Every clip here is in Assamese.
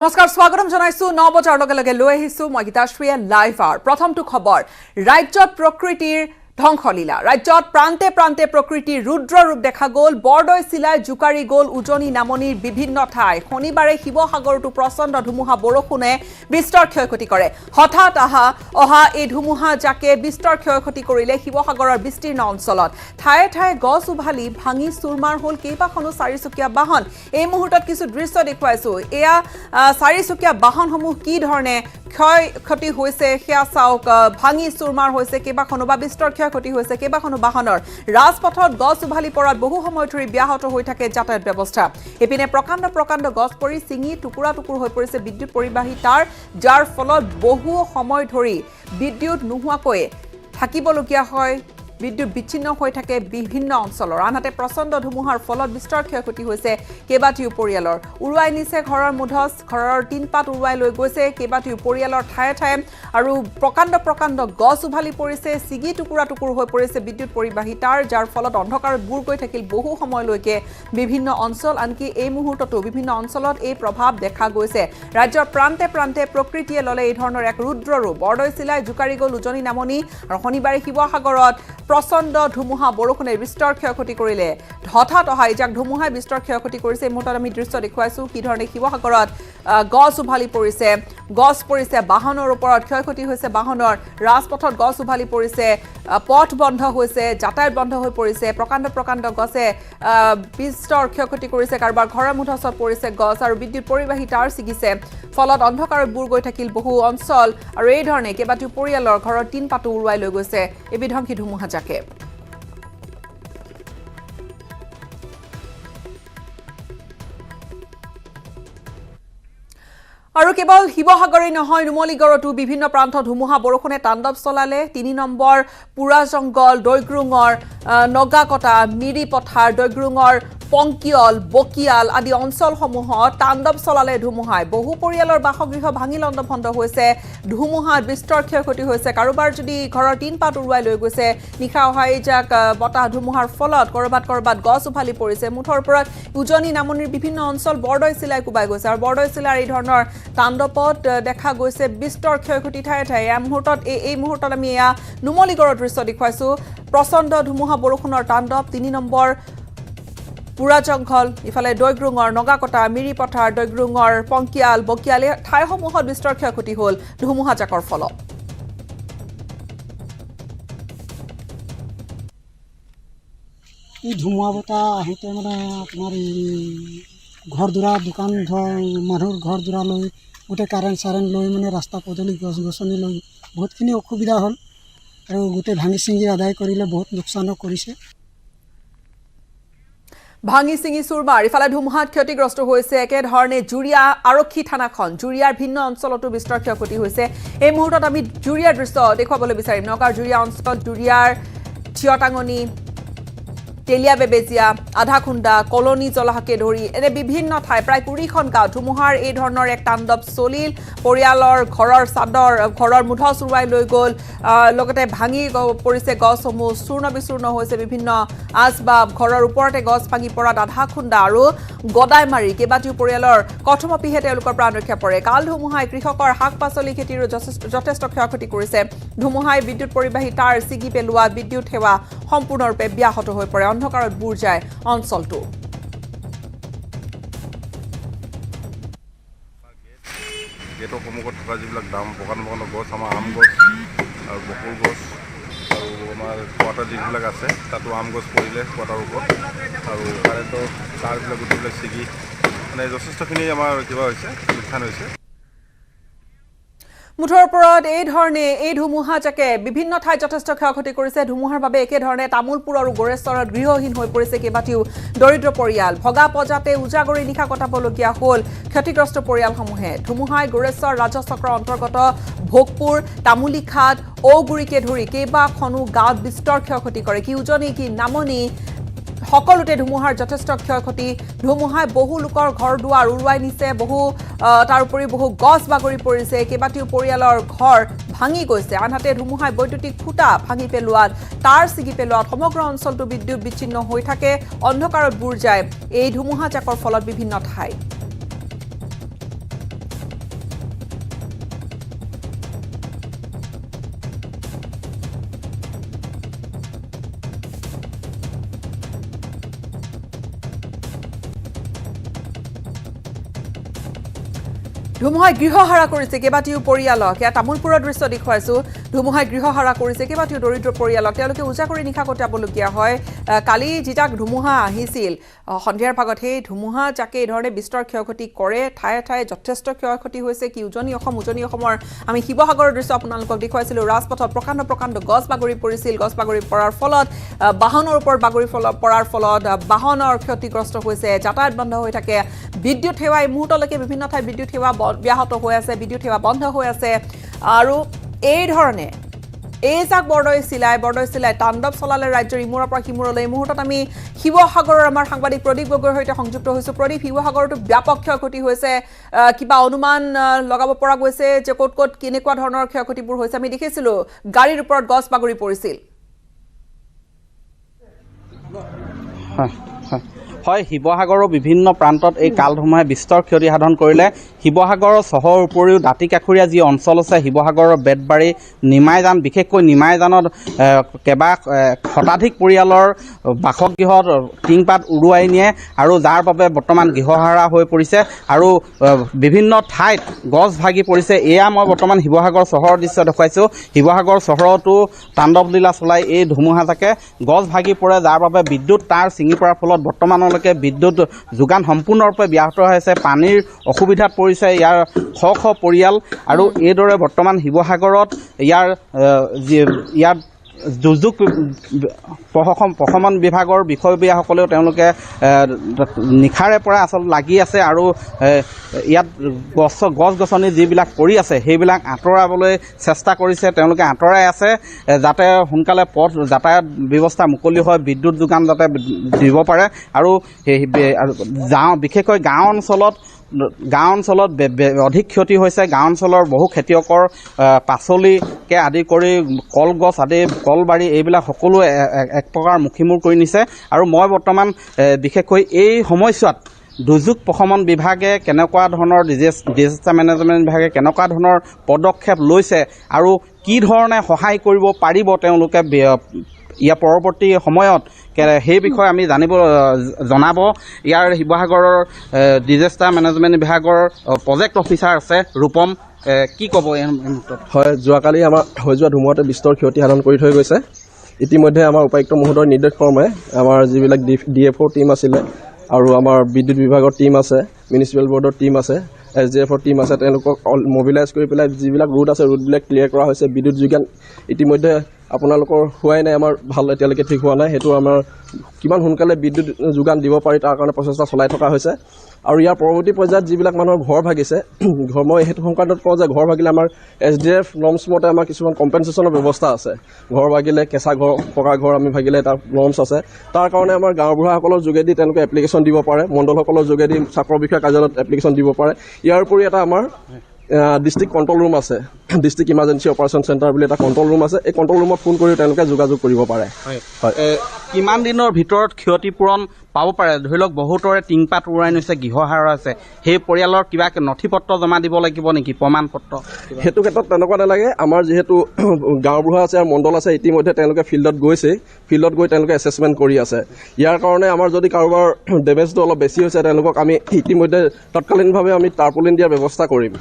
নমস্কাৰ স্বাগতম জনাইছো 9 বজাৰ লগে লগে লৈ আহিছো মই গীতাশ্ৰীয়ে লাইভ আৰ প্ৰথমটো খবৰ ৰাজ্যত প্ৰকৃতিৰ ধ্বংসলীলা ৰাজ্যত প্ৰান্তে প্ৰান্তে প্ৰকৃতিৰ ৰুদ্ৰ ৰূপ দেখা গল বৰদৈ চিলাই জুকাৰি গল উজনি নামনিৰ বিভিন্ন ঠাই শনিবাৰে শিৱসাগৰটো প্ৰচণ্ড ধুমুহা বৰষুণে বিস্তৰ ক্ষয়ক্ষতি কৰে হঠাৎ অহা এই ধুমুহা জাকে বিস্তৰ ক্ষয়ক্ষতি কৰিলে শিৱসাগৰৰ বিস্তীৰ্ণ অঞ্চলত ঠায়ে ঠায়ে গছ উভালি ভাঙি চুৰমাৰ হল কেইবাখনো চাৰিচকীয়া বাহন এই মুহূৰ্তত কিছু দৃশ্য দেখুৱাইছো এয়া চাৰিচকীয়া বাহনসমূহ কি ধৰণে ক্ষয়ক্ষতি হৈছে সেয়া চাওক ভাঙি চুৰমাৰ হৈছে কেইবাখনো বা বিস্তৰ ক্ষতি হৈছে কেইবাখনো বাহনৰ ৰাজপথত গছ উভালি পৰাত বহু সময় ধৰি ব্যাহত হৈ থাকে যাতায়াত ব্যৱস্থা এপিনে প্ৰকাণ্ড গছ পৰি চিঙি টুকুৰা হৈ পৰিছে বিদ্যুৎ পৰিবাহী তাঁৰ যাৰ ফলত বহু সময় ধৰি বিদ্যুৎ নোহোৱাকৈ থাকিবলগীয়া হয় বিদ্যুৎ বিচ্ছিন্ন হৈ থাকে বিভিন্ন অঞ্চলৰ আনহাতে প্ৰচণ্ড ধুমুহাৰ ফলত বিস্তৰ ক্ষয়ক্ষতি হৈছে কেইবাটিও পৰিয়ালৰ উৰুৱাই নিছে ঘৰৰ মুধচ ঘৰৰ টিনপাত উৰুৱাই লৈ গৈছে কেইবাটিও পৰিয়ালৰ ঠায়ে ঠায়ে আৰু প্ৰকাণ্ড গছ উভালি পৰিছে ছিগি টুকুৰা হৈ পৰিছে বিদ্যুৎ পৰিবাহী তাঁৰ যাৰ ফলত অন্ধকাৰত বুৰ গৈ থাকিল বহু সময়লৈকে বিভিন্ন অঞ্চল আনকি এই মুহূৰ্ততো বিভিন্ন অঞ্চলত এই প্ৰভাৱ দেখা গৈছে ৰাজ্যৰ প্ৰান্তে প্ৰান্তে প্ৰকৃতিয়ে ললে এই ধৰণৰ এক ৰুদ্ৰ ৰূপ বৰদৈ চিলাই জুকাৰি গল উজনি নামনি আৰু শনিবাৰে শিৱসাগৰত প্ৰচণ্ড ধুমুহা বৰষুণে বিস্তৰ ক্ষয়ক্ষতি কৰিলে হঠাৎ অহা এজাক ধুমুহাই বিস্তৰ ক্ষয়ক্ষতি কৰিছে এই মুহূৰ্তত আমি দৃশ্য দেখুৱাইছো কি ধৰণে শিৱসাগৰত গছ উভালি পৰিছে বাহনৰ ওপৰত ক্ষয়ক্ষতি হৈছে বাহনৰ ৰাজপথত গছ উভালি পৰিছে পথ বন্ধ হৈছে যাতায়াত বন্ধ হৈ পৰিছে প্ৰকাণ্ড গছে বিস্তৰ ক্ষয়ক্ষতি কৰিছে কাৰোবাৰ ঘৰৰ মুধচত পৰিছে গছ আৰু বিদ্যুৎ পৰিবাহী তাঁৰ ছিগিছে ফলত অন্ধকাৰত বুৰ গৈ থাকিল বহু অঞ্চল আৰু এই ধৰণে কেইবাটিও পৰিয়ালৰ ঘৰৰ টিনপাতো উৰুৱাই লৈ গৈছে এই বিধ্বংসী ধুমুহা জাকে আৰু কেৱল শিৱসাগৰেই নহয় নুমলীগড়তো বিভিন্ন প্ৰান্তত ধুমুহা বৰষুণে তাণ্ডৱ চলালে 3 নম্বৰ পুৰা জংগল দৈগ্ৰুঙৰ নগাকটা মিৰি পথাৰ দৈগ্ৰুঙৰ পংকিয়ল বকিয়াল আদি অঞ্চলসমূহত তাণ্ডৱ চলালে ধুমুহাই বহু পৰিয়ালৰ বাসগৃহ ভাঙি লণ্ডভণ্ড হৈছে ধুমুহাত বিস্তৰ ক্ষয়ক্ষতি হৈছে কাৰোবাৰ যদি ঘৰৰ টিনপাত উৰুৱাই লৈ গৈছে নিশা অহা এজাক বতাহ ধুমুহাৰ ফলত কৰবাত গছ উভালি পৰিছে মুঠৰ ওপৰত উজনি নামনিৰ বিভিন্ন অঞ্চল বৰদৈ চিলাই কোবাই গৈছে আৰু বৰদৈ চিলাৰ এই ধৰণৰ তাণ্ডৱত দেখা গৈছে বিস্তৰ ক্ষয়ক্ষতি ঠায়ে ঠায়ে এই মুহূৰ্তত আমি এয়া নুমলীগড়ৰ দৃশ্য দেখুৱাইছো প্ৰচণ্ড ধুমুহা বৰষুণৰ তাণ্ডৱ 3 নম্বৰ পুৰা জংঘল ইফালে দৈগ্ৰুঙৰ নগাকটা মিৰি পথাৰ দৈগ্ৰুঙৰ পংকিয়াল বকিয়াল ঠাইসমূহত বিস্তৰ ক্ষয়ক্ষতি হ'ল ধুমুহা জাকৰ ফলত এই ধুমুহা বতাহ আহোঁতে মানে আপোনাৰ ঘৰ দুৱাৰ দোকান মানুহৰ ঘৰ দুৱাৰ লৈ গোটেই কাৰেণ্ট লৈ মানে ৰাস্তা পদূলি গছ গছনি লৈ বহুতখিনি অসুবিধা হ'ল আৰু গোটেই ভাঙি চিঙি আদায় কৰিলে বহুত লোকচানো কৰিছে ভাঙি চিঙি চুৰমাৰ ইফালে ধুমুহাত ক্ষতিগ্ৰস্ত হৈছে একেধৰণে জুৰিয়া আৰক্ষী থানাখন জুৰিয়াৰ ভিন্ন অঞ্চলতো বিস্তৰ ক্ষয়ক্ষতি হৈছে এই মুহূৰ্তত আমি জুৰিয়াৰ দৃশ্য দেখুৱাবলৈ বিচাৰিম নগাঁৱৰ জুৰিয়া অঞ্চল জুৰিয়াৰ থিয়টাঙনি তেলিয়া বেবেজিয়া আধাখুন্দা কলনী জলাহাকে ধৰি এনে বিভিন্ন ঠাই প্ৰায় 20খন গাঁও ধুমুহাৰ এই ধৰণৰ এক তাণ্ডৱ চলিল পৰিয়ালৰ ঘৰৰ চাদৰ ঘৰৰ মুধচ উৰুৱাই লৈ গ'ল লগতে ভাঙি পৰিছে গছসমূহ চূৰ্ণ বিচূৰ্ণ হৈছে বিভিন্ন আচবাব ঘৰৰ ওপৰতে গছ ভাঙি পৰাত আধাখুন্দা আৰু গদাইমাৰি কেইবাটিও পৰিয়ালৰ কথমপিহে তেওঁলোকৰ প্ৰাণ ৰক্ষা পৰে কাল ধুমুহাই কৃষকৰ শাক পাচলি খেতিৰো যথেষ্ট ক্ষয়ক্ষতি কৰিছে ধুমুহাই বিদ্যুৎ পৰিবাহী তাঁৰ ছিগি পেলোৱা বিদ্যুৎ সেৱা সম্পূৰ্ণৰূপে ব্যাহত হৈ পৰে অন্ধকাৰত বুৰ যায় অঞ্চলটো গেটৰ সন্মুখত থকা যিবিলাক প্ৰকাণ্ড গছ আমাৰ আম গছ আৰু বকুল গছ আৰু আমাৰ কোৱাটাৰ যিবিলাক আছে তাতো আম গছ পৰিলে কোৱাটাৰ ওপৰত আৰু কাৰেণ্টৰ তাঁৰবিলাক গোটেইবিলাক ছিগি মানে যথেষ্টখিনি আমাৰ কিবা হৈছে লোকচান হৈছে মুঠৰ ওপৰত এই ধৰণে এই ধুমুহা জাকে বিভিন্ন ঠাইত যথেষ্ট ক্ষয়ক্ষতি কৰিছে ধুমুহাৰ বাবে একেধৰণে তামোলপুৰ আৰু গোৰেশ্বৰত গৃহহীন হৈ পৰিছে কেইবাটিও দৰিদ্ৰ পৰিয়াল ভগা পজাতে উজাগৰি নিশা কটাবলগীয়া হ'ল ক্ষতিগ্ৰস্ত পৰিয়ালসমূহে ধুমুহাই গোৰেশ্বৰ ৰাজচক্ৰৰ অন্তৰ্গত ভোগপুৰ তামুলীখাট ঔগুৰিকে ধৰি কেইবাখনো গাঁৱত বিস্তৰ ক্ষয়ক্ষতি কৰে কি উজনি কি নামনি সকলোতে ধুমুহাৰ যথেষ্ট ক্ষয়ক্ষতি ধুমুহাই বহু লোকৰ ঘৰ দুৱাৰ উৰুৱাই নিছে তাৰ উপৰি বহু গছ বাগৰি পৰিছে কেইবাটিও পৰিয়ালৰ ঘৰ ভাঙি গৈছে আনহাতে ধুমুহাই বৈদ্যুতিক খুঁটা ভাঙি পেলোৱাত তাঁৰ ছিগি পেলোৱাত সমগ্ৰ অঞ্চলটো বিদ্যুৎ বিচ্ছিন্ন হৈ থাকে অন্ধকাৰত বুৰ যায় এই ধুমুহা জাকৰ ফলত বিভিন্ন ঠাই ধুমুহাই গৃহহাৰা কৰিছে কেইবাটিও পৰিয়ালক এয়া তামোলপুৰৰ দৃশ্য দেখুৱাইছো ধুমুহাই গৃহহাৰা কৰিছে কেইবাটিও দৰিদ্ৰ পৰিয়ালক তেওঁলোকে উজাগৰি নিশা কটাবলগীয়া হয় কালি যিজাক ধুমুহা আহিছিল সন্ধিয়াৰ ভাগত সেই ধুমুহা যাকে এই ধৰণে বিস্তৰ ক্ষয়ক্ষতি কৰে ঠায়ে ঠায়ে যথেষ্ট ক্ষয়ক্ষতি হৈছে কি উজনি অসমৰ আমি শিৱসাগৰৰ দৃশ্য আপোনালোকক দেখুৱাইছিলো ৰাজপথত প্ৰকাণ্ড গছ বাগৰি পৰিছিল গছ বাগৰি পৰাৰ ফলত বাহনৰ ওপৰত বাগৰি পৰাৰ ফলত বাহনৰ ক্ষতিগ্ৰস্ত হৈছে যাতায়াত বন্ধ হৈ থাকে বিদ্যুৎ সেৱা এই মুহূৰ্তলৈকে বিভিন্ন ঠাইত বিদ্যুৎ সেৱা ব্যাহত হৈ আছে বিদ্যুৎ সেৱা বন্ধ হৈ আছে আৰু এই ধৰণে এই যাক বৰদৈ চিলাই তাণ্ডৱ চলালে ৰাজ্যৰ ইমূৰৰ পৰা সিমূৰলৈ এই মুহূৰ্তত আমি শিৱসাগৰৰ আমাৰ সাংবাদিক প্ৰদীপ গগৈৰ সৈতে সংযুক্ত হৈছোঁ প্ৰদীপ শিৱসাগৰতো ব্যাপক ক্ষয়ক্ষতি হৈছে কিবা অনুমান লগাব পৰা গৈছে যে ক'ত কেনেকুৱা ধৰণৰ ক্ষয়ক্ষতিবোৰ হৈছে আমি দেখিছিলোঁ গাড়ীৰ ওপৰত গছ বাগৰি পৰিছিল হয় শিৱসাগৰৰ বিভিন্ন প্ৰান্তত এই কাল ধুমুহাই বিস্তৰ ক্ষতি সাধন কৰিলে শিৱসাগৰৰ চহৰৰ উপৰিও দাঁতিকাষৰীয়া যি অঞ্চল আছে শিৱসাগৰৰ বেতবাৰী নিমাইজান বিশেষকৈ নিমাইজানত কেইবা শতাধিক পৰিয়ালৰ বাসগৃহত টিংপাত উৰুৱাই নিয়ে আৰু যাৰ বাবে বৰ্তমান গৃহহাৰা হৈ পৰিছে আৰু বিভিন্ন ঠাইত গছ ভাগি পৰিছে এয়া মই বৰ্তমান শিৱসাগৰ চহৰৰ দৃশ্য দেখুৱাইছোঁ শিৱসাগৰ চহৰতো তাণ্ডৱ লীলা চলাই এই ধুমুহাজাকে গছ ভাগি পৰে যাৰ বাবে বিদ্যুৎ তাঁৰ ছিঙি পৰাৰ ফলত বৰ্তমান বিদ্যুৎ যোগান সম্পূৰ্ণৰূপে ব্যাহত হৈছে পানীৰ অসুবিধাত পৰিছে ইয়াৰ শ পৰিয়াল আৰু এইদৰে বৰ্তমান শিৱসাগৰত ইয়াৰ দুৰ্যোগ প্ৰশমন বিভাগৰ বিষয়ববীয়াসকলেও তেওঁলোকে নিশাৰে পৰা আচলতে লাগি আছে আৰু ইয়াত গছ গছনি যিবিলাক পৰি আছে সেইবিলাক আঁতৰাবলৈ চেষ্টা কৰিছে তেওঁলোকে আঁতৰাই আছে যাতে সোনকালে পথ যাতায়াত ব্যৱস্থা মুকলি হয় বিদ্যুৎ যোগান যাতে দিব পাৰে আৰু বিশেষকৈ গাঁও অঞ্চলত অধিক ক্ষতি হৈছে গাঁও অঞ্চলৰ বহু খেতিয়কৰ পাচলিকে আদি কৰি কলগছ আদি কলবাৰী এইবিলাক সকলো এক প্ৰকাৰ মুখিমূৰ কৰি নিছে আৰু মই বৰ্তমান বিশেষকৈ এই সময়ছোৱাত দুৰ্যোগ প্ৰশমন বিভাগে কেনেকুৱা ধৰণৰ ডিজাষ্টাৰ মেনেজমেণ্ট বিভাগে কেনেকুৱা ধৰণৰ পদক্ষেপ লৈছে আৰু কি ধৰণে সহায় কৰিব পাৰিব তেওঁলোকে ইয়াৰ পৰৱৰ্তী সময়ত সেই বিষয়ে আমি জনাব ইয়াৰ শিৱসাগৰৰ ডিজাষ্টাৰ মেনেজমেণ্ট বিভাগৰ প্ৰজেক্ট অফিচাৰ আছে ৰূপম কি ক'ব এই মুহূৰ্তত হয় যোৱাকালি আমাৰ হৈ যোৱা ধুমুহাতে বিস্তৰ ক্ষতি সাধন কৰি থৈ গৈছে ইতিমধ্যে আমাৰ উপায়ুক্ত মহোদয়ৰ নিৰ্দেশ ক্ৰমে আমাৰ যিবিলাক DFO টিম আছিলে আৰু আমাৰ বিদ্যুৎ বিভাগৰ টিম আছে মিউনিচিপেল বৰ্ডৰ টিম আছে SDFৰ টিম আছে তেওঁলোকক মবিলাইজ কৰি পেলাই যিবিলাক ৰুট আছে ৰুটবিলাক ক্লিয়াৰ কৰা হৈছে বিদ্যুৎ যোগান ইতিমধ্যে আপোনালোকৰ হোৱাই নাই আমাৰ ভাল এতিয়ালৈকে ঠিক হোৱা নাই সেইটো আমাৰ কিমান সোনকালে বিদ্যুৎ যোগান দিব পাৰি তাৰ কাৰণে প্ৰচেষ্টা চলাই থকা হৈছে আৰু ইয়াৰ পৰৱৰ্তী পৰ্যায়ত যিবিলাক মানুহৰ ঘৰ ভাগিছে মই সেইটো সংক্ৰান্তত কওঁ যে ঘৰ ভাগিলে আমাৰ SDF নৰ্মছ মতে আমাৰ কিছুমান কম্পেনচেশ্যনৰ ব্যৱস্থা আছে ঘৰ ভাগিলে কেঁচা ঘৰ পকা ঘৰ আমি ভাগিলে এটা নৰ্মছ আছে তাৰ কাৰণে আমাৰ গাঁওবুঢ়াসকলৰ যোগেদি তেওঁলোকে এপ্লিকেশ্যন দিব পাৰে মণ্ডলসকলৰ যোগেদি চাকৰ বিষয়া কাৰ্যালয়ত এপ্লিকেশ্যন দিব পাৰে ইয়াৰ উপৰি এটা আমাৰ ডিষ্ট্ৰিক্ট কণ্ট্ৰল ৰুম আছে ডিষ্ট্ৰিক্ট ইমাৰ্জেঞ্চি অপাৰেশ্যন চেণ্টাৰ বুলি এটা কণ্ট্ৰল ৰুম আছে এই কণ্ট্ৰল ৰুমত ফোন কৰি তেওঁলোকে যোগাযোগ কৰিব পাৰে কিমান দিনৰ ভিতৰত ক্ষতিপূৰণ পাব পাৰে ধৰি লওক বহুতৰে টিংপাত উৰাই নিছে গৃহহাৰা আছে সেই পৰিয়ালৰ কিবা নথি পত্ৰ জমা দিব লাগিব নেকি প্ৰমাণ পত্ৰ সেইটো ক্ষেত্ৰত তেনেকুৱা নালাগে আমাৰ যিহেতু গাঁওবুঢ়া আছে আৰু মণ্ডল আছে ইতিমধ্যে তেওঁলোকে ফিল্ডত গৈ তেওঁলোকে এছেছমেণ্ট কৰি আছে ইয়াৰ কাৰণে আমাৰ যদি কাৰোবাৰ ডেমেজটো অলপ বেছি হৈছে তেওঁলোকক আমি ইতিমধ্যে তৎকালীনভাৱে আমি টাৰ্পলিন দিয়াৰ ব্যৱস্থা কৰিম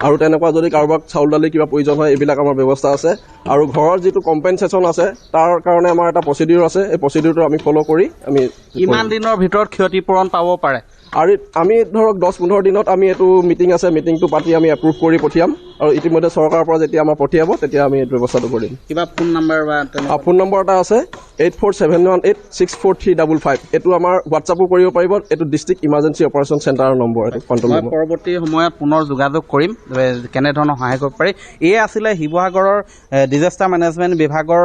আৰু তেনেকুৱা যদি কাৰোবাক চাউল দালি কিবা প্ৰয়োজন হয় এইবিলাক আমাৰ ব্যৱস্থা আছে আৰু ঘৰৰ যিটো কম্পেনচেশ্যন আছে তাৰ কাৰণে আমাৰ এটা প্ৰচিডিউৰ আছে এই প্ৰচিডিউৰটো আমি ফ'ল' কৰি আমি কিমান দিনৰ ভিতৰত ক্ষতিপূৰণ পাব পাৰে আৰু আমি ধৰক 10-15 দিনত আমি এইটো মিটিং আছে মিটিংটো পাতি আমি এপ্ৰুভ কৰি পঠিয়াম আৰু ইতিমধ্যে চৰকাৰৰ পৰা যেতিয়া আমাৰ পঠিয়াব তেতিয়া আমি এইটো ব্যৱস্থাটো কৰিম কিবা ফোন নম্বৰ বা ফোন নম্বৰ এটা আছে 8471864355 এইটো আমাৰ হোৱাটছআপো কৰিব পাৰিব এইটো ডিষ্ট্ৰিক্ট ইমাৰ্জেঞ্চি অপাৰেশ্যন চেণ্টাৰৰ নম্বৰ এইটো কণ্ট্ৰল ৰুম পৰৱৰ্তী সময়ত পুনৰ যোগাযোগ কৰিম কেনেধৰণৰ সহায় কৰিব পাৰি এই আছিলে শিৱসাগৰৰ ডিজাষ্টাৰ মেনেজমেণ্ট বিভাগৰ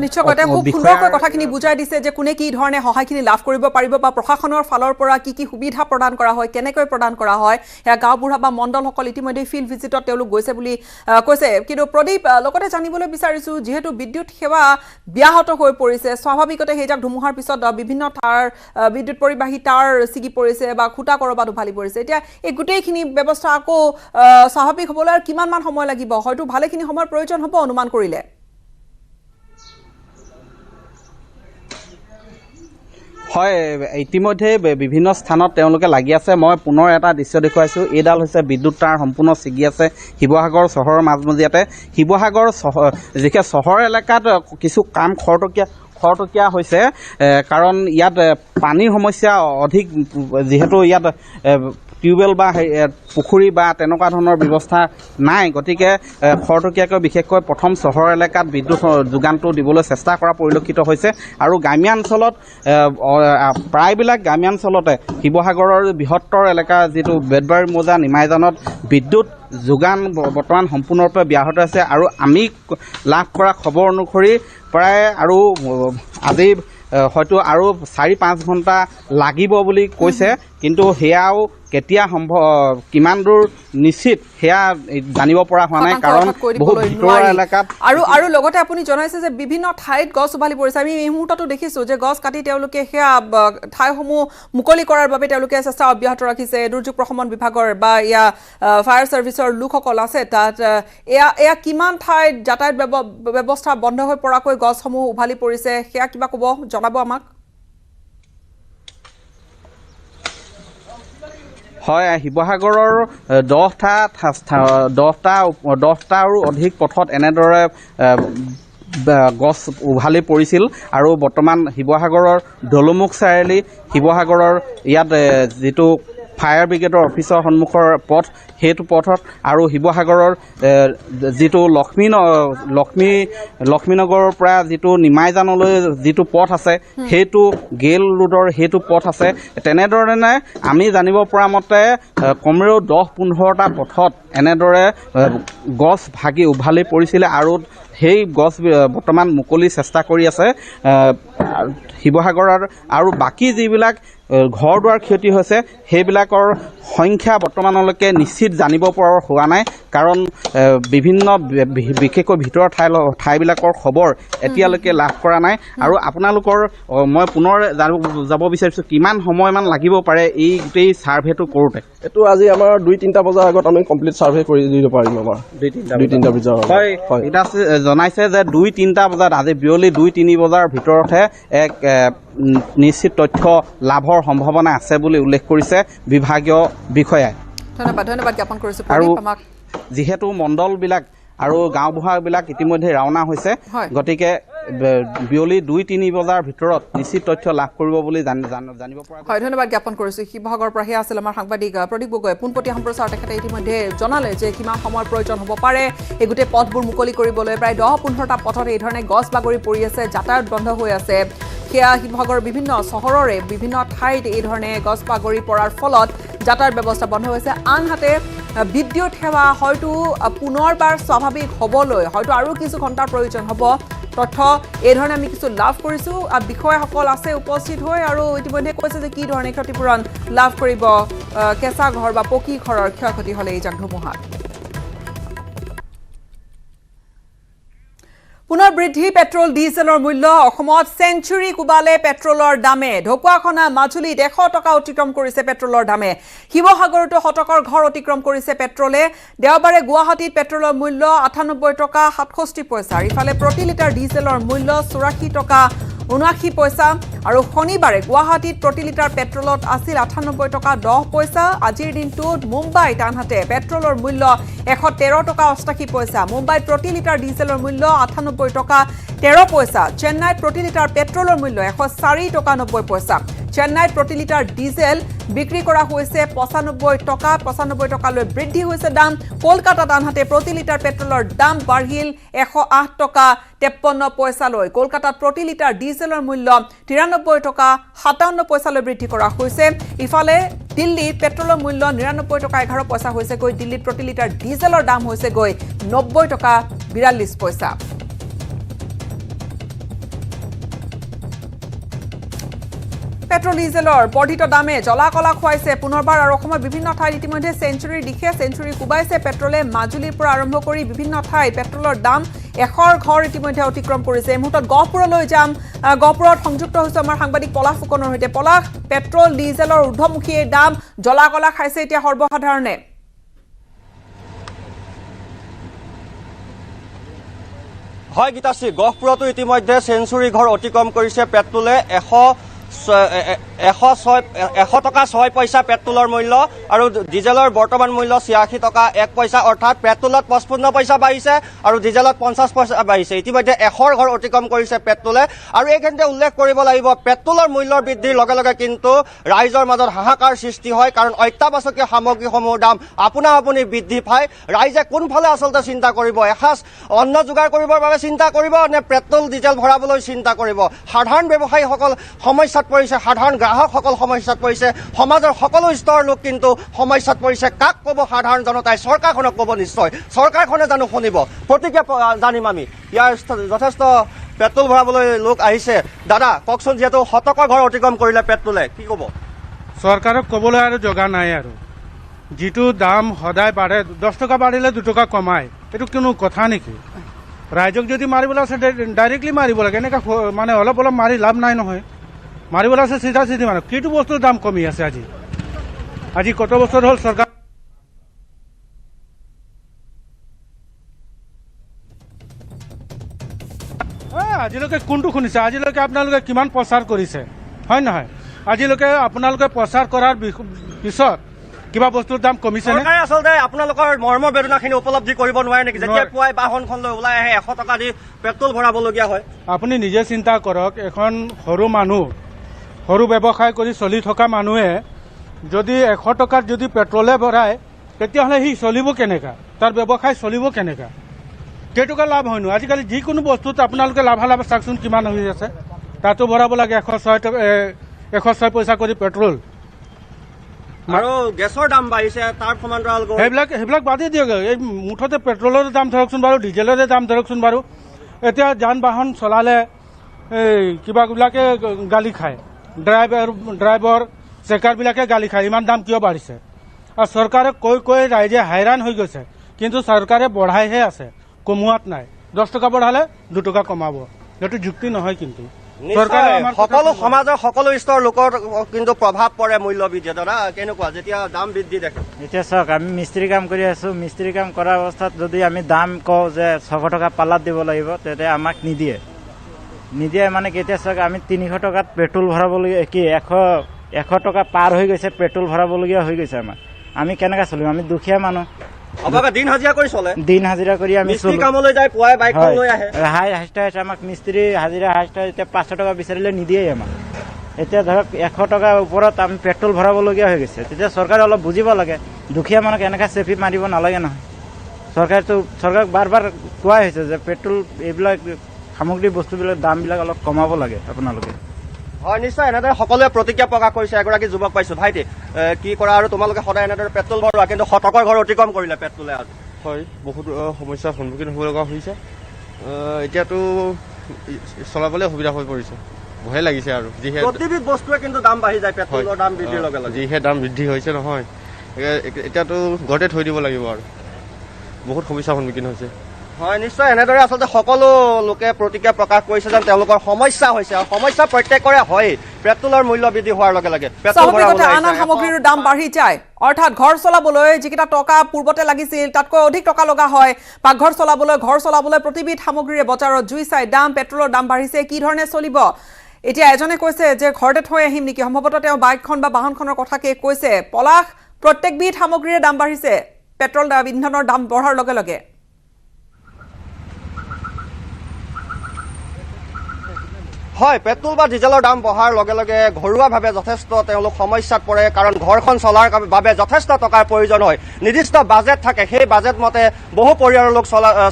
নিশ্চয়কৈ খুব সুন্দৰকৈ কথাখিনি বুজাই দিছে যে কোনে কি ধৰণে সহায়খিনি লাভ কৰিব পাৰিব বা প্ৰশাসনৰ ফালৰ পৰা কি সুবিধা প্ৰদান কৰা হয় কেনেকৈ প্ৰদান কৰা হয় এয়া গাঁওবুঢ়া বা মণ্ডলসকল ইতিমধ্যে ফিল্ড ভিজিটত তেওঁলোক গৈছে বুলি কৈছে কিন্তু প্ৰদীপ লগতে জানিবলৈ বিচাৰিছোঁ যিহেতু বিদ্যুৎ সেৱা ব্যাহত হৈ পৰিছে স্বাভাৱিকতে সেইজাক ধুমুহাৰ পিছত বিভিন্ন তাঁৰ বিদ্যুৎ পৰিবাহী তাঁৰ ছিগি পৰিছে বা খুটা ক'ৰবাত উভালি পৰিছে এতিয়া এই গোটেইখিনি ব্যৱস্থা আকৌ স্বাভাৱিক হ'বলৈ আৰু কিমানমান সময় লাগিব হয়তো ভালেখিনি সময়ৰ প্ৰয়োজন হ'ব অনুমান কৰিলে হয়, ইতিমধ্যে বিভিন্ন স্থানত তেওঁলোকে লাগি আছে। মই পুনৰ এটা দৃশ্য দেখুৱাইছোঁ। এইডাল হৈছে বিদ্যুৎ তাঁৰ সম্পূৰ্ণ ছিগি আছে শিৱসাগৰ চহৰৰ মাজমজিয়াতে। শিৱসাগৰ যিকে চহৰ এলেকাত কিছু কাম খৰতকীয়া হৈছে, কাৰণ ইয়াত পানীৰ সমস্যা অধিক, যিহেতু ইয়াত টিউবৱেল বা পুখুৰী বা তেনেকুৱা ধৰণৰ ব্যৱস্থা নাই। গতিকে খৰতকীয়াকৈ বিশেষকৈ প্ৰথম চহৰ এলেকাত বিদ্যুৎ যোগানটো দিবলৈ চেষ্টা কৰা পৰিলক্ষিত হৈছে। আৰু গ্ৰাম্যাঞ্চলত প্ৰায়বিলাক গ্ৰাম্যাঞ্চলতে শিৱসাগৰৰ বৃহত্তৰ এলেকা যিটো বেতবাৰী মৌজা নিমাইজানত বিদ্যুৎ যোগান বৰ্তমান সম্পূৰ্ণৰূপে ব্যাহত আছে। আৰু আমি লাভ কৰা খবৰ অনুসৰি প্ৰায় আৰু আজি হয়তো আৰু 4-5 ঘণ্টা লাগিব বুলি কৈছে, কিন্তু সেয়াও কেতিয়া কিমান দূৰ নিশ্চিত সেয়া জানিব পৰা হোৱা নাই, কাৰণ বহুত ভিতৰুৱা এলেকাত। আৰু লগতে আপুনি জনাইছে যে বিভিন্ন ঠাইত গছ উভালি পৰিছে। আমি এই মুহূৰ্ততো দেখিছোঁ যে গছ কাটি তেওঁলোকে সেয়া ঠাইসমূহ মুকলি কৰাৰ বাবে তেওঁলোকে চেষ্টা অব্যাহত ৰাখিছে। দুৰ্যোগ প্ৰশমন বিভাগৰ বা ফায়াৰ ছাৰ্ভিচৰ লোকসকল আছে তাত। এয়া কিমান ঠাইত যাতায়াত ব্যৱস্থা বন্ধ হৈ পৰাকৈ গছসমূহ উভালি পৰিছে, সেয়া কিবা ক'ব, জনাব আমাক। হয়, শিৱসাগৰৰ 10টাৰো অধিক পথত এনেদৰে গছ উভালি পৰিছিল। আৰু বৰ্তমান শিৱসাগৰৰ দলুমুখ চাৰিআলি, শিৱসাগৰৰ ইয়াত যিটো ফায়াৰ ব্ৰিগেডৰ অফিচৰ সন্মুখৰ পথ, সেইটো পথত, আৰু শিৱসাগৰৰ যিটো লক্ষ্মীনগৰৰ পৰা যিটো নিমাইজানলৈ যিটো পথ আছে, সেইটো গেল ৰোডৰ সেইটো পথ আছে। তেনেধৰণে আমি জানিব পৰা মতে কমেও 10-15টা পথত এনেদৰে গছ ভাগি উভালি পৰিছিলে। আৰু সেই গছ বৰ্তমান মুকলি চেষ্টা কৰি আছে শিৱসাগৰৰ। আৰু বাকী যিবিলাক ঘৰ দুৱাৰ ক্ষতি হৈছে সেইবিলাকৰ সংখ্যা বৰ্তমানলৈকে নিশ্চিত জানিব পৰা হোৱা নাই, কাৰণ বিভিন্ন বিশেষকৈ ভিতৰৰ ঠাইবিলাকৰ খবৰ এতিয়ালৈকে লাভ কৰা নাই। আৰু আপোনালোকৰ মই পুনৰ যাব বিচাৰিছোঁ, কিমান সময়মান লাগিব পাৰে এই গোটেই ছাৰ্ভেটো কৰোঁতে? এইটো আজি আমাৰ 2-3টা বজাৰ আগত আমি কমপ্লিট ছাৰ্ভে কৰি দিব পাৰিম। আমাৰ 2-3টা বজাৰ হয়, এতিয়া জনাইছে যে 2-3টা বজাত, আজি বিয়লি 2-3 বজাৰ ভিতৰতহে এক নিশ্চিত তথ্য লাভৰ সম্ভাৱনা আছে বুলি উল্লেখ কৰিছে বিভাগীয় বিষয়াই। ধন্যবাদ জ্ঞাপন কৰিছোঁ। আৰু যিহেতু মণ্ডলবিলাক আৰু গাঁওবুঢ়াবিলাক ইতিমধ্যে ৰাওনা হৈছে, গতিকে বিয়লি 2-3 বজাৰ ভিতৰত নিশ্চিত তথ্য লাভ কৰিব বুলি জানিব পৰা। হয়, ধন্যবাদ জ্ঞাপন কৰিছোঁ। শিৱসাগৰৰ পৰা সেয়া আছিল আমাৰ সাংবাদিক প্ৰদীপ গগৈ। পোনপটীয়া সম্প্ৰচাৰ তেখেতে ইতিমধ্যে জনালে যে কিমান সময়ৰ প্ৰয়োজন হ'ব পাৰে এই গোটেই পথবোৰ মুকলি কৰিবলৈ। প্ৰায় 10-15টা পথত এই ধৰণে গছ বাগৰি পৰি আছে, যাতায়াত বন্ধ হৈ আছে। সেয়া শিৱসাগৰৰ বিভিন্ন চহৰৰে বিভিন্ন ঠাইত এই ধৰণে গছ বাগৰি পৰাৰ ফলত যাতায়াত ব্যৱস্থা বন্ধ হৈছে। আনহাতে বিদ্যুৎ সেৱা হয়তো পুনৰবাৰ স্বাভাৱিক হ'বলৈ হয়তো আৰু কিছু ঘণ্টাৰ প্ৰয়োজন হ'ব। তথ্য এই ধৰণে আমি কিছু লাভ কৰিছোঁ। বিষয়াসকল আছে উপস্থিত হৈ, আৰু ইতিমধ্যে কৈছে যে কি ধৰণে ক্ষতিপূৰণ লাভ কৰিব কেঁচা ঘৰ বা পকী ঘৰৰ ক্ষয়ক্ষতি হ'লে এই জাক ধুমুহাত। পুনৰ বৃদ্ধি পেট্ৰল ডিজেলৰ মূল্য। অসমত চেঞ্চুৰী কোবালে পেট্ৰলৰ দামে। ঢকুৱাখনা মাজুলীত 100 টকা অতিক্ৰম কৰিছে পেট্ৰলৰ দামে। শিৱসাগৰতো শতকৰ ঘৰ অতিক্ৰম কৰিছে পেট্ৰলে। দেওবাৰে গুৱাহাটীত পেট্ৰলৰ মূল্য 98 টকা 67 পইচা। ইফালে প্ৰতি লিটাৰ ডিজেলৰ মূল্য 84 টকা 79 পইচা। আৰু শনিবাৰে গুৱাহাটীত প্ৰতি লিটাৰ পেট্ৰলত আছিল 98 টকা 10 পইচা। আজিৰ দিনটোত মুম্বাইত আনহাতে পেট্ৰলৰ মূল্য 113 টকা 88 পইচা। মুম্বাইত প্ৰতি লিটাৰ ডিজেলৰ মূল্য 98 টকা 13 পইচা। চেন্নাইত প্ৰতি লিটাৰ পেট্ৰলৰ মূল্য 104 টকা 90 পইচা। চেন্নাইত প্ৰতি লিটাৰ ডিজেল বিক্ৰী কৰা হৈছে 95 টকালৈ বৃদ্ধি হৈছে দাম। কলকাতাত আনহাতে প্ৰতি লিটাৰ পেট্ৰলৰ দাম বাঢ়িল 108 টকা 53 পইচালৈ। কলকাতাত প্ৰতি লিটাৰ ডিজেলৰ মূল্য 93 টকা 57 পইচালৈ বৃদ্ধি কৰা হৈছে। ইফালে দিল্লীত পেট্ৰলৰ মূল্য 99 টকা 11 পইচা হৈছেগৈ। দিল্লীত প্ৰতি লিটাৰ ডিজেলৰ দাম হৈছেগৈ 90 টকা 42 পইচা। পেট্ৰল ডিজেলৰ বৰ্ধিত দামে জলাকলা খুৱাইছে পুনৰবাৰ। আৰু অসমৰ বিভিন্ন ঠাইত ইতিমধ্যে চেঞ্চুৰীৰ দিশে চেঞ্চুৰী কোবাইছে পেট্ৰলে। মাজুলীৰ পৰা আৰম্ভ কৰি বিভিন্ন ঠাইত পেট্ৰলৰ দাম 100 ঘৰ ইতিমধ্যে অতিক্ৰম কৰিছে। এই মুহূৰ্তত গহপুৰলৈ যাম। গহপুৰত সংযুক্ত হৈছে আমাৰ সাংবাদিক পলাশ ফুকনৰ সৈতে। পলাশ, পেট্ৰল ডিজেলৰ ঊৰ্ধ্বমুখী এই দাম জলাকলা খাইছে এতিয়া সৰ্বসাধাৰণে। হয় গীতাশ্ৰী, গহপুৰতো ইতিমধ্যে চেঞ্চুৰী ঘৰ অতিক্ৰম কৰিছে পেট্ৰলে। 100 টকা 6 পইচা পেট্ৰলৰ মূল্য আৰু ডিজেলৰ বৰ্তমান মূল্য 86 টকা 1 পইচা, অৰ্থাৎ পেট্ৰলত 55 পইচা বাঢ়িছে আৰু ডিজেলত 50 পইচা বাঢ়িছে। ইতিমধ্যে 100 ঘৰ অতিক্ৰম কৰিছে পেট্ৰলে। আৰু এইখিনিতে উল্লেখ কৰিব লাগিব, পেট্ৰলৰ মূল্যৰ বৃদ্ধিৰ লগে লগে কিন্তু ৰাইজৰ মাজত হাহাকাৰ সৃষ্টি হয়, কাৰণ অত্যাৱশ্যকীয় সামগ্ৰীসমূহৰ দাম আপোনা আপুনি বৃদ্ধি পায়। ৰাইজে কোনফালে আচলতে চিন্তা কৰিব, এসাঁজ অন্ন যোগাৰ কৰিবৰ বাবে চিন্তা কৰিব নে পেট্ৰল ডিজেল ভৰাবলৈ চিন্তা কৰিব? সাধাৰণ ব্যৱসায়ীসকল সমস্যাত পৰিছে, সাধাৰণ গ্ৰাহকসকল সমস্যাত পৰিছে, সমাজৰ সকলো স্তৰৰ লোক কিন্তু সমস্যাত পৰিছে। কাক ক'ব সাধাৰণ জনতাই? চৰকাৰখনক ক'ব নিশ্চয়। চৰকাৰখনে জানো শুনিব? প্ৰতিক্ৰিয়া জানিম আমি। ইয়াৰ যথেষ্ট পেট্ৰল ভৰাবলৈ লোক আহিছে। দাদা কওকচোন, যিহেতু শতকৰ ঘৰ অতিক্ৰম কৰিলে পেট্ৰলে, কি ক'ব? চৰকাৰক ক'বলৈ আৰু জগা নাই আৰু। যিটো দাম সদায় বাঢ়ে, 10 টকা বাঢ়িলে 2 টকা কমায়, এইটো কোনো কথা নেকি? ৰাইজক যদি মাৰিবলৈ আছে ডাইৰেক্টলি মাৰিব লাগে, এনেকৈ মানে অলপ অলপ মাৰি লাভ নাই নহয়। মাৰিবলৈ আছে চিধা চিধি মানুহ। কিটো বস্তুৰ দাম কমি আছে আজি কত বছৰ হ'ল চৰকাৰ আজিলৈকে কোনটো শুনিছে? আজিলৈকে আপোনালোকে কিমান প্ৰচাৰ কৰিছে, হয় নহয়? আজিলৈকে আপোনালোকে প্ৰচাৰ কৰাৰ পিছত কিবা বস্তুৰ দাম কমিছে নে? চৰকাৰে আচলতে আপোনালোকৰ মৰ্মৰ বেদনাখিনি উপলব্ধি কৰিব নোৱাৰে নেকি? যেতিয়া পুৱাই বাহনখন লৈ ওলাই আহে 100 টকা দি পেট্ৰল ভৰাবলগীয়া হয়। আপুনি নিজে চিন্তা কৰক, এখন সৰু মানুহ, সৰু ব্যৱসায় কৰি চলি থকা মানুহে যদি 100 টকাত যদি পেট্ৰলে ভৰায়, তেতিয়াহ'লে সি চলিব কেনেকা? তাৰ ব্যৱসায় চলিব কেনেকা? কেইটকা লাভ হয়নো? আজিকালি যিকোনো বস্তুত আপোনালোকে লাভালাভ চাওকচোন কিমান হৈ আছে। তাতো ভৰাব লাগে 106 পইচা কৰি পেট্ৰল। আৰু গেছৰ দাম বাঢ়িছে, তাৰ সমান্তৰাল সেইবিলাক বাদেই দিয়ক। এই মুঠতে পেট্ৰলৰ দাম ধৰকচোন বাৰু, ডিজেলৰে দাম ধৰকচোন বাৰু। এতিয়া যান বাহন চলালে এই কিবাবিলাকে গালি খায়, ড্ৰাইভাৰ চেকাৰবিলাকে গালি খায়, ইমান দাম কিয় বাঢ়িছে? আৰু চৰকাৰে কৈ ৰাইজে হাইৰাণ হৈ গৈছে, কিন্তু চৰকাৰে বঢ়াইহে আছে, কমোৱাত নাই। 10 টকা বঢ়ালে 2 টকা কমাব, সেইটো যুক্তি নহয়। কিন্তু সকলো সমাজৰ সকলো স্তৰৰ লোকৰ কিন্তু প্ৰভাৱ পৰে মূল্য বৃদ্ধি। দাদা কেনেকুৱা যেতিয়া দাম বৃদ্ধি দেখে? এতিয়া চাওক, আমি মিস্ত্ৰী কাম কৰি আছো। মিস্ত্ৰী কাম কৰা অৱস্থাত যদি আমি দাম কওঁ যে 600 টকা পাল্লাত দিব লাগিব, তেতিয়া আমাক নিদিয়ে মানে কেতিয়া চাওক, আমি 300 টকাত পেট্ৰল ভৰাবলগীয়া, কি 100 টকা পাৰ হৈ গৈছে, পেট্ৰল ভৰাবলগীয়া হৈ গৈছে আমাৰ। আমি কেনেকৈ চলিম? আমি দুখীয়া মানুহ, দিন হাজিৰা কৰি চলে, দিন হাজিৰা কৰি আমি কামলৈ যায়, পুৱাই বাইকখন লৈ আহে। আমাক মিস্ত্ৰী হাজিৰা এতিয়া 500 টকা বিচাৰিলে নিদিয়েই আমাক। এতিয়া ধৰক 100 টকাৰ ওপৰত আমি পেট্ৰল ভৰাবলগীয়া হৈ গৈছে। তেতিয়া চৰকাৰে অলপ বুজিব লাগে, দুখীয়া মানুহক এনেকৈ চেফি মাৰিব নালাগে নহয়। চৰকাৰক বাৰ বাৰ কোৱাই হৈছে যে পেট্ৰল এইবিলাক সামগ্ৰী বস্তুবিলাক দামবিলাক অলপ কমাব লাগে আপোনালোকে। হয় নিশ্চয়, এনেদৰে সকলোৱে প্ৰতিক্ৰিয়া প্ৰকাশ কৰিছে। এগৰাকী যুৱক পাইছো। ভাইটি কি কৰা? আৰু তোমালোকে সদায় এনেদৰে পেট্ৰল ভৰোৱা, কিন্তু শতকৰ ঘৰ অতিক্ৰম কৰিলে পেট্ৰলে আজি। হয়, বহুত সমস্যাৰ সন্মুখীন হ'ব লগা হৈছে। এতিয়াতো চলাবলৈ অসুবিধা হৈ পৰিছে, ভয় লাগিছে। আৰু যিহে প্ৰতিবিধ বস্তুৱে কিন্তু দাম বাঢ়ি যায়, পেট্ৰলৰ দাম বৃদ্ধিৰ লগে লগে যিহে দাম বৃদ্ধি হৈছে নহয়, এতিয়াতো ঘৰতে থৈ দিব লাগিব আৰু বহুত সমস্যাৰ সন্মুখীন হৈছে। হয় নিশ্চয়, এনেদৰে আচলতে সকলো লোকে প্ৰতিক্ৰিয়া প্ৰকাশ কৰিছে যেন তেওঁলোকৰ সমস্যা হৈছে, আৰু সমস্যা প্ৰত্যেকৰে হয় পেট্ৰলৰ মূল্য বৃদ্ধি হোৱাৰ লগে লগে। আন সামগ্ৰীৰ দাম বাঢ়ি যায়, অৰ্থাৎ ঘৰ চলাবলৈ যিকেইটা টকা পূৰ্বতে লাগিছিল তাতকৈ অধিক টকা লগা হয়। পাকঘৰ চলাবলৈ প্ৰতিবিধ সামগ্ৰীৰে বজাৰত জুই চাই দাম, পেট্ৰলৰ দাম বাঢ়িছে। কি ধৰণে চলিব? এতিয়া এজনে কৈছে যে ঘৰতে থৈ আহিম নেকি, সম্ভৱতঃ তেওঁ বাইকখন বা বাহনখনৰ কথাকে কৈছে। পলাশ, প্ৰত্যেকবিধ সামগ্ৰীৰে দাম বাঢ়িছে, পেট্ৰল ইন্ধনৰ দাম বঢ়াৰ লগে লগে। হয়, পেট্ৰল বা ডিজেলৰ দাম বঢ়াৰ লগে লগে ঘৰুৱাভাৱে যথেষ্ট তেওঁলোক সমস্যাত পৰে, কাৰণ ঘৰখন চলাৰ বাবে যথেষ্ট টকাৰ প্ৰয়োজন হয়। নিৰ্দিষ্ট বাজেট থাকে, সেই বাজেট মতে বহু পৰিয়ালৰ লোক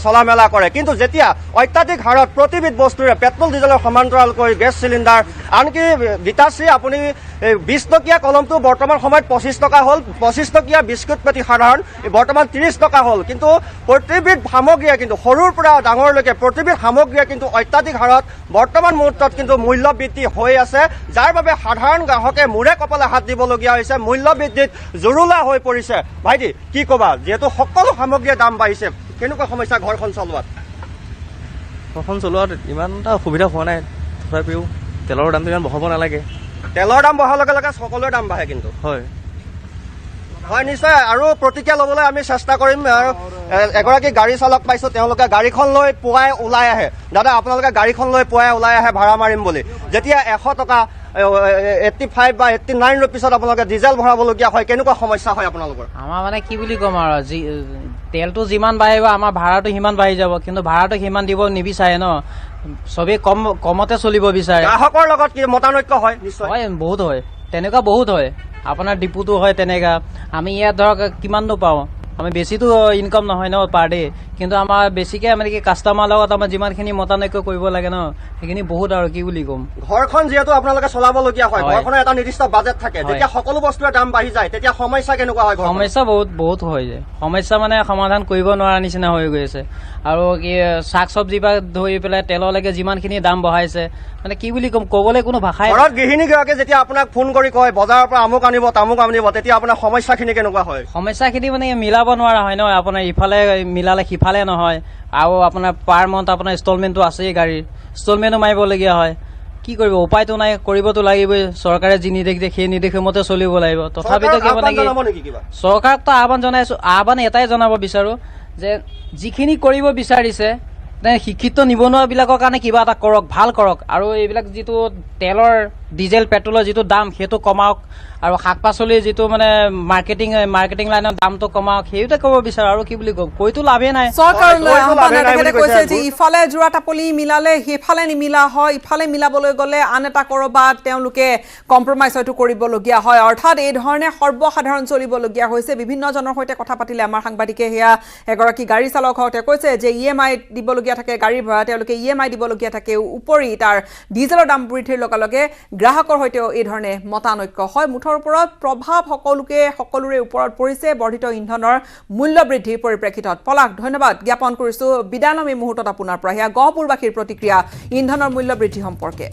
চলা মেলা কৰে। কিন্তু যেতিয়া অত্যাধিক হাৰত প্ৰতিবিধ বস্তুৰে পেট্ৰল ডিজেলৰ সমান্তৰালকৈ গেছ চিলিণ্ডাৰ, আনকি গীতাশ্ৰী আপুনি 20 টকীয়া কলমটো বৰ্তমান সময়ত 25 টকা হ'ল, 25 টকীয়া বিস্কুট পেটি সাধাৰণ বৰ্তমান 30 টকা হ'ল। কিন্তু প্ৰতিবিধ সামগ্ৰীয়ে, কিন্তু সৰুৰ পৰা ডাঙৰলৈকে প্ৰতিবিধ সামগ্ৰীয়ে কিন্তু অত্যাধিক হাৰত বৰ্তমান মুহূৰ্তত কিন্তু মূল্য বৃদ্ধি হৈ আছে, যাৰ বাবে সাধাৰণ গ্ৰাহকে মূৰে কপালে হাত দিবলগীয়া হৈছে। মূল্য বৃদ্ধিত জুৰুলা হৈ পৰিছে। ভাইটি কি ক'বা, যিহেতু সকলো সামগ্ৰীৰ দাম বাঢ়িছে, কেনেকুৱা সমস্যা ঘৰখন চলোৱাত? ঘৰখন চলোৱাত ইমান এটা অসুবিধা হোৱা নাই, তথাপিও তেলৰ দামটো ইমান বঢ়াব নালাগে। তেলৰ দাম বঢ়াৰ লগে লগে সকলোৰে দাম বাঢ়ে কিন্তু। হয় হয় নিশ্চয়, আৰু প্ৰতিক্ৰিয়া ল'বলৈ আমি চেষ্টা কৰিম। এগৰাকী গাড়ী চালক পাইছো, তেওঁলোকে গাড়ীখন লৈ পুৱাই ওলাই আহে। দাদা আপোনালোকে গাড়ীখন লৈ পুৱাই ওলাই আহে ভাড়া মাৰিম বুলি, যেতিয়া 100 টকা 85 বা 89 পিছত আপোনালোকে ডিজেল ভৰাবলগীয়া হয়, কেনেকুৱা সমস্যা হয় আপোনালোকৰ? আমাৰ মানে কি বুলি ক'ম আৰু তেলটো যিমান বাঢ়িব আমাৰ ভাড়াটো সিমান বাঢ়ি যাব, কিন্তু ভাড়াটো সিমান দিব নিবিচাৰে ন, চবেই কমতে চলিব বিচাৰে। গ্ৰাহকৰ লগত কি মতানৈক্য হয়? নিশ্চয় হয়, বহুত হয়, তেনেকুৱা বহুত হয়। আপোনাৰ ডিপুটো হয় তেনেকা। আমি ইয়াত ধৰক কিমাননো পাওঁ, আমি বেছিতো ইনকাম নহয় ন পাৰ ডে, কিন্তু আমাৰ বেছিকে মানে কি কাষ্টমাৰ লগত আমাৰ যিমানখিনি মতানৈক্য কৰিব লাগে ন, সেইখিনি বহুত আৰু কি বুলি ক'ম। ঘৰখন যিহেতু আপোনালোকে চলাবলগীয়া হয়, ঘৰখনৰ এটা নিৰ্দিষ্ট বাজেট থাকে, যেতিয়া সকলো বস্তুৰে দাম বাঢ়ি যায় তেতিয়া সমস্যা কেনেকুৱা হয়? সমস্যা বহুত হৈ যায়। সমস্যা মানে সমাধান কৰিব নোৱাৰা নিচিনা হৈ গৈ আছে। আৰু কি শাক চব্জি পৰা ধৰি পেলাই তেললৈকে যিমানখিনি দাম বঢ়াইছে, মানে কি বুলি ক'ম, ক'বলৈ কোনো ভাষাই। ঘৰত গৃহিণীগৰাকীয়ে যেতিয়া আপোনাক ফোন কৰি কয় বজাৰৰ পৰা আমুক আনিব তামুক আনিব, তেতিয়া আপোনাৰ সমস্যাখিনি কেনেকুৱা হয়? সমস্যাখিনি মানে মিলাব নোৱাৰা হয় ন, আপোনাৰ ইফালে মিলালে সিফালে নহয়, আৰু আপোনাৰ পাৰ মান্থ আপোনাৰ ইনষ্টলমেণ্টটো আছেই, গাড়ীৰ ইনষ্টলমেণ্টো মাৰিবলগীয়া হয়। কি কৰিব, উপায়তো নাই, কৰিবতো লাগিবই। চৰকাৰে যি নিৰ্দেশ দিয়ে সেই নিৰ্দেশৰ মতে চলিব লাগিব। তথাপিতো কি মানে কি চৰকাৰকতো আহ্বান জনাইছো, আহ্বান এটাই জনাব বিচাৰো যে যিখিনি কৰিব বিচাৰিছে শিক্ষিত নিবনুৱাবিলাকৰ কাৰণে কিবা এটা কৰক, ভাল কৰক। আৰু এইবিলাক যিটো তেলৰ ডিজেল পেট্ৰলৰ যিটো দাম সেইটো কমাওক, আৰু শাক পাচলিৰ যিটো মানে মাৰ্কেটিং লাইনৰ দামটো কমাওক, সেইটোতে ক'ব বিচাৰো। আৰু কি বুলি ক'ম, কৈতো লাভেই নাই। চৰকাৰলৈ কৈছে যে ইফালে যোৰাটাপলি মিলালে সিফালে নিমিলা হয়, ইফালে মিলাবলৈ গ'লে আন এটা ক'ৰবাত তেওঁলোকে কম্প্ৰমাইজ হয়তো কৰিবলগীয়া হয়। অৰ্থাৎ এই ধৰণে সৰ্বসাধাৰণ চলিবলগীয়া হৈছে। বিভিন্নজনৰ সৈতে কথা পাতিলে আমাৰ সাংবাদিকে, সেয়া এগৰাকী গাড়ী চালক হওঁতে কৈছে যে EMI দিবলগীয়া থাকে, গাড়ীৰ ভাড়া তেওঁলোকে EMI দিবলগীয়া থাকে, উপৰি তাৰ ডিজেলৰ দাম বৃদ্ধিৰ লগে লগে গ্ৰাহকৰ সৈতেও এই ধৰণে মতানৈক্য হয়। মুঠৰ ওপৰত প্ৰভাৱ সকলোৰে ওপৰত পৰিছে বৰ্ধিত ইন্ধনৰ মূল্য বৃদ্ধিৰ পৰিপ্ৰেক্ষিতত। পলাশ, ধন্যবাদ জ্ঞাপন কৰিছো। বিদায় লম এই মুহূৰ্তত আপোনাৰ পৰা। সেয়া গহপুৰবাসীৰ প্ৰতিক্ৰিয়া ইন্ধনৰ মূল্য বৃদ্ধি সম্পৰ্কে।